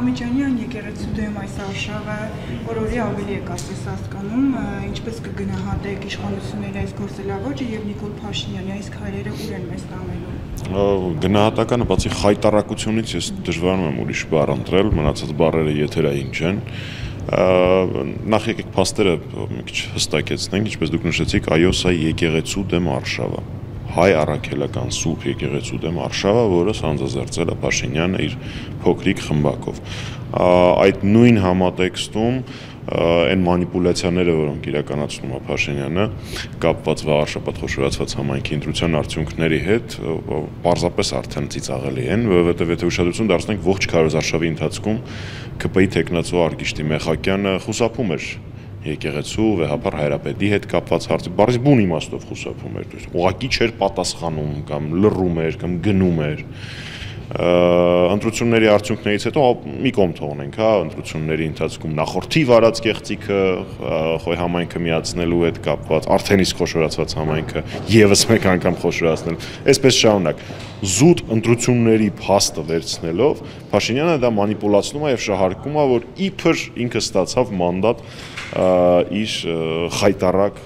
Մամիջանյան եկեղեցու դեմ այս արշավը օրորի ավելի եք ասես հասկանում, ինչպես կգնահատեք իշխանությունների այս գործելավոճը եւ Նիկոլ Փաշինյանի այս քայլերը ուր են մեզ տանելու։ Գնահատականը բացի խայտարակությունից ես դժվարում եմ ուրիշ բառ ընտրել, մնացած բառերը եթերային չեն։ Նախ եկեք փաստերը մի քիչ հստակեցնենք, ինչպես դուք նշեցիք, այո, սա եկեղեցու դեմ արշավ է։ Հայ առաքելական սուրբ եկեղեցու դեմ արշավը, որը սանձազերծել է Փաշինյանը իր փոքրիկ խմբակով։ Այդ նույն համատեքստում այն մանիպուլյացիաները, որոնք իրականացնում է Փաշինյանը, կապված վաղարշաբաթ խոշորացված համայնքի ընտրության արդյունքների հետ, պարզապես արդեն ծիծաղելի են, որովհետև եթե ուշադրություն դարձնենք ողջ քարոզարշավի ընթացքում ԿՊ-ի տեխնացու Արգիշտի Մեխակյանը խուսափում էր եկեղեցու վեհապար հայրապետի հետ կապված հարցի, բառի բուն իմաստով խուսափում էր, ուղղակի չէր պատասխանում կամ լռում էր կամ գնում էր։ Ընտրությունների արդյունքներից հետո մի կողմ թողնենք, հա, ընտրությունների ընթացքում նախորդի վարած կեղծիքը Խոյ համայնքը միացնելու հետ կապված, արդեն իսկ խոշորացված համայնքը եւս մեկ անգամ խոշորացնել, այսպես շարունակ։ Զուտ ընտրությունների փաստը վերցնելով Փաշինյանը դա մանիպուլացնում է եւ շահարկում է, որ իբր ինքը ստացավ մանդատ իր խայտարակ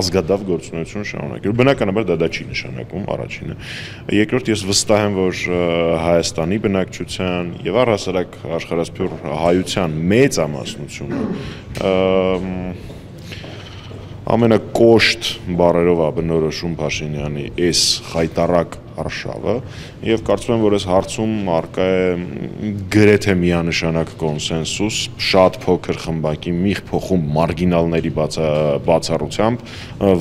ազգադավ գործունեություն շարունակել։ Բնականաբար դա չի նշանակում առաջինը։ Երկրորդ ես վստահ եմ, որ Հայաստանի բնակչության եւ առհասարակ աշխարհասփյուռ հայության մեծ ամասնությունը ամենակոշտ բառերով է բնորոշում Փաշինյանի այս խայտարակ արշավը եւ կարծում եմ, որ այս հարցում արկա է գրեթե միանշանակ կոնսենսուս շատ փոքր խմբակի միղ փոխում մարգինալների բացառությամբ,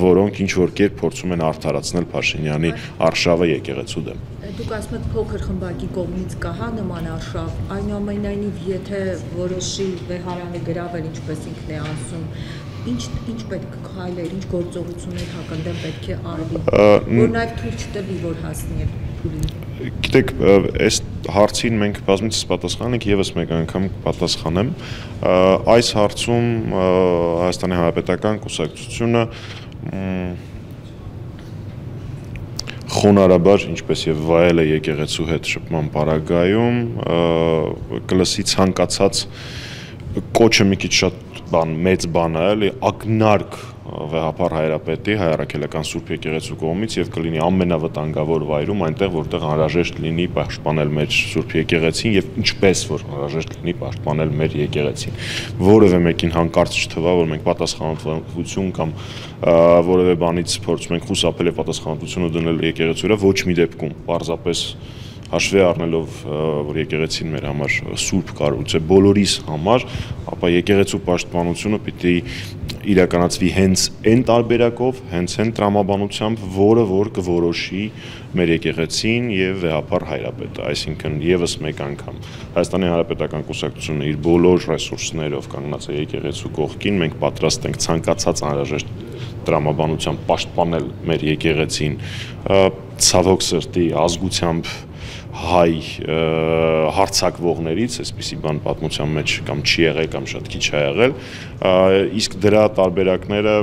որոնք ինչ որ կերպ փորձում են արդարացնել Փաշինյանի արշավը եկեղեցու դեմ։ Դուք ասում եք փոքր խմբակի կողմից կհա նման արշավ, այնուամենայնիվ եթե որոշի վեհարանը գրավել, ինչպես ինքն է ասում, ինչ պետք է քայլեր, ինչ գործողություններ հակընդդեմ պետք է արվի, որ նաև թույլ չտվի, որ հասնի փուլին։ Գիտեք, այս հարցին մենք բազմիցս պատասխանենք, եւս մեկ անգամ պատասխանեմ։ Այս հարցում Հայաստանի Հանրապետական կուսակցությունը խոնարհաբար, ինչպես եւ վայել է եկեղեցու հետ շփման պարագայում, կլսի ցանկացած կոչը մի քիչ շատ մեծ բան է, էլի ակնարկ վեհապար հայրապետի հայ առաքելական սուրբ եկեղեցու կողմից եւ կլինի ամենավտանգավոր վայրում, այնտեղ որտեղ անհրաժեշտ լինի պաշտպանել մեր սուրբ եկեղեցին եւ ինչպես որ անհրաժեշտ լինի պաշտպանել մեր եկեղեցին։ Որևէ մեկին հանկարծ չթվա, որ մենք պատասխանատվություն կամ որևէ բանից փորձում ենք խուսափել եւ պատասխանատվությունը դնել եկեղեցու վրա, ոչ մի դեպքում, պարզապես հաշվի առնելով, որ եկեղեցին մեր համար սուրբ կառույց է բոլորիս համար, ապա եկեղեցու պաշտպանությունը պիտի իրականացվի հենց այն տարբերակով, հենց այն տրամաբանությամբ, որը որ կորոշի մեր եկեղեցին եւ վեհապար հայրապետը, այսինքն եւս մեկ անգամ Հայաստանի Հանրապետական կուսակցությունը իր բոլոր ռեսուրսներով կանգնած է եկեղեցու կողքին, մենք պատրաստ ենք ցանկացած անհրաժեշտ տրամաբանությամբ պաշտպանել մեր եկեղեցին, ցավոք սրտի ազգությամբ հայ հարցակվողներից, այսպիսի բան պատմության մեջ կամ չի եղել կամ շատ քիչ է եղել, իսկ դրա տարբերակները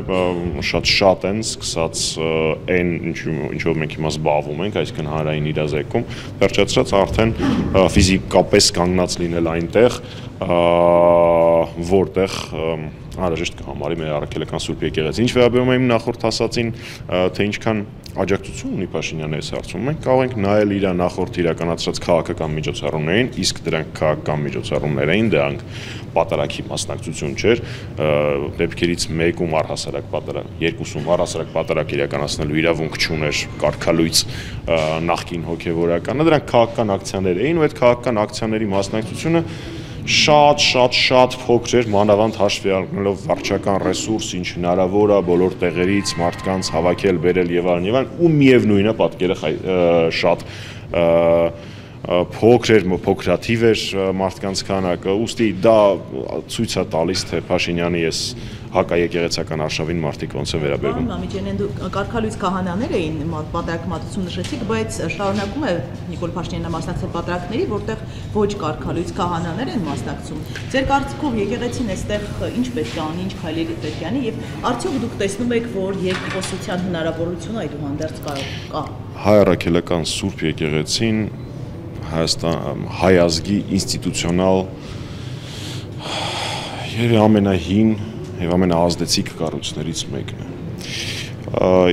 շատ են, սկսած այն ինչով մենք հիմա զբաղվում ենք, այսինքն հանրային իրազեկում, վերջացրած արդեն ֆիզիկապես կանգնած լինել այնտեղ, որտեղ անհրաժեշտ կհամարի մեր առաքելական սուրբ եկեղեցին։ Ինչ վերաբերում է իմ նախորդ ասածին, թե ինչքան աջակցություն ունի Փաշինյանը այս հարցում, մենք կարող ենք նայել իր նախորդ իրականացրած քաղաքական միջոցառումներին, իսկ դրանք քաղաքական միջոցառումներ էին, դրանք պատարագի մասնակցություն չէր, դեպքերից մեկում առհասարակ պատարագ, երկուսում առհասարակ պատարագ իրականացնելու իրավունք չուներ կարգալույց նախկին հոգևորականը, դրանք քաղաքական ակցիաներ էին, ու այդ քաղաքական ակցիաների մասնակցությունը շատ փոքր էր, մանավանդ հաշվի առնելով վարչական ռեսուրս, ինչ հնարավոր է բոլոր տեղերից մարդկանց հավաքել, բերել եւ այլն, ու միևնույնն է պատկերը շատ փոքրաթիվ էր մարդկանց քանակը, ուստի դա ցույց է տալիս, թե Փաշինյանի ես հակաեկեղեցական արշավին մարդիկ ոնց է վերաբերվում։ Պարոն Մամիջանյան, դուք կարգալույց քահանաներ էին պատերազմի մատուցում նշեցիք, բայց շարունակում է Նիկոլ Փաշինյանը մասնակցել պատերազմների, որտեղ ոչ կարգալույց քահանաներ են մասնակցում։ Ձեր կարծիքով եկեղեցին այստեղ ինչ պետք է անի, ինչ քայլերի պետք է անի եւ արդյոք դուք տեսնում եք, որ երկխոսության հնարավորություն այդուհանդերձ կա։ Հայ առաքելական սուրբ եկեղեցին հայ ազգի ինստիտուցիոնալ եւ ամենահին եւ ամենաազդեցիկ կառույցներից մեկն է։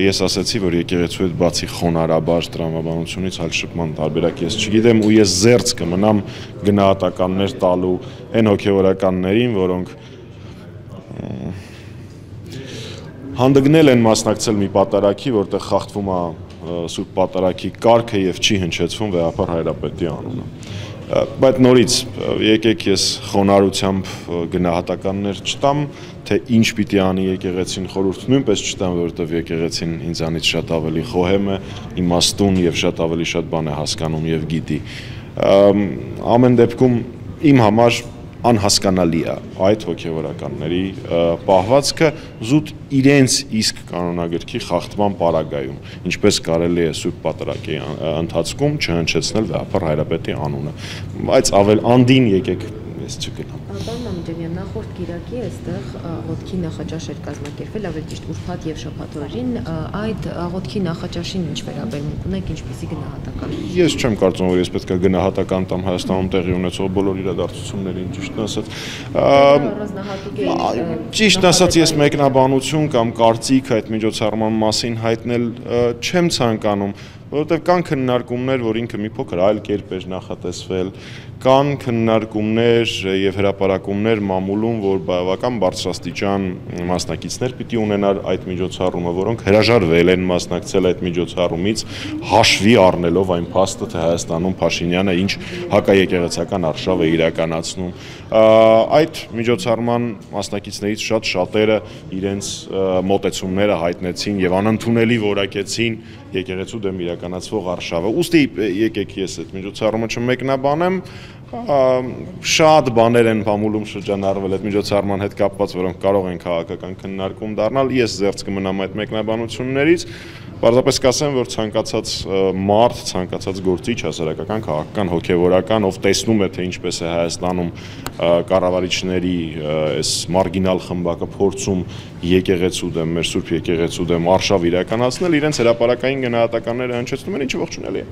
Ես ասացի, որ եկեղեցու հետ բացի խոնարհաբար տրամաբանությունից այլ շփման տարբերակ ես չգիտեմ ու ես զերծ կմնամ գնահատականներ տալու այն հոգեվորականներին, որոնք հանդգնել են մասնակցել մի պատարագի, որտեղ խախտվում է Սուրբ Պատարագի կարգը եւ չի հնչեցվում Վեհապար Հայրապետի անունը։ Բայց նորից եկեք ես խոնարհությամբ գնահատականներ չտամ, թե ինչ պիտի անի եկեղեցին, խորհուրդ նույնպես չտամ, որովհետեւ եկեղեցին ինձանից շատ ավելի խոհեմ է, իմաստուն եւ շատ ավելի շատ բան է հասկանում եւ գիտի։ Ամեն դեպքում իմ համար անհասկանալի է այդ հոգեվորականների պահվածքը զուտ իրենց իսկ կանոնագրքի խախտման պարագայում, ինչպես կարելի է Սուրբ Պատարագի ընթացքում չհնչեցնել Վեհապար Հայրապետի անունը, բայց ավել անդին եկեք ես չգնամ։ Պարոն Մամեջանյան, նախորդ կիրակի այստեղ աղոթքի նախաճաշ էր կազմակերպվել, ավելի ճիշտ ուրբաթ եւ շաբաթ օրերին, այդ աղոթքի նախաճաշին ինչ վերաբերմունք ունեք, ինչպիսի գնահատական։ Ես չեմ կարծում, որ ես պետք է գնահատական տամ Հայաստանում տեղի ունեցող բոլոր իրադարձություններին, ճիշտ ասած ես մեկնաբանություն կամ կարծիք այդ միջոցառման մասին հայտնել չեմ ցանկանում, որովհետև կան քննարկումներ, որ ինքը մի փոքր այլ կերպ էր նախատեսվել, կան քննարկումներ եւ հրապարակումներ մամուլում, որ բավական բարձրաստիճան մասնակիցներ պիտի ունենար այդ միջոցառումը, որոնք հրաժարվել են մասնակցել այդ միջոցառումից, հաշվի առնելով այն փաստը, թե Հայաստանում Փաշինյանը ինչ հակաեկեղեցական արշավ է իրականացնում։ Այդ միջոցառման մասնակիցներից շատերը իրենց մոտեցումները հայտնեցին եւ անընդունելի որակեցին եկեղեցու դեմ իրականացվող արշավը։ Ուստի եկեք ես այդ միջոցառումը չմեկնաբանեմ, շատ բաներ են մամուլում շրջանառվել այդ միջոցառման հետ կապված, որոնք կարող են քաղաքական քննարկում դառնալ, ես զերծ կմնամ այդ մեկնաբանություններից, պարզապես կասեմ, որ ցանկացած մարդ, ցանկացած գործիչ, հասարակական, քաղաքական, հոգևորական, ով տեսնում է, թե ինչպես է Հայաստանում կառավարիչների այս մարգինալ խմբակը փորձում եկեղեցու դեմ, մեր Սուրբ եկեղեցու դեմ արշավ իրականացնել, իրենց հրապարակային գնահատականները հնչեցնում են, ինչը ողջունելի է։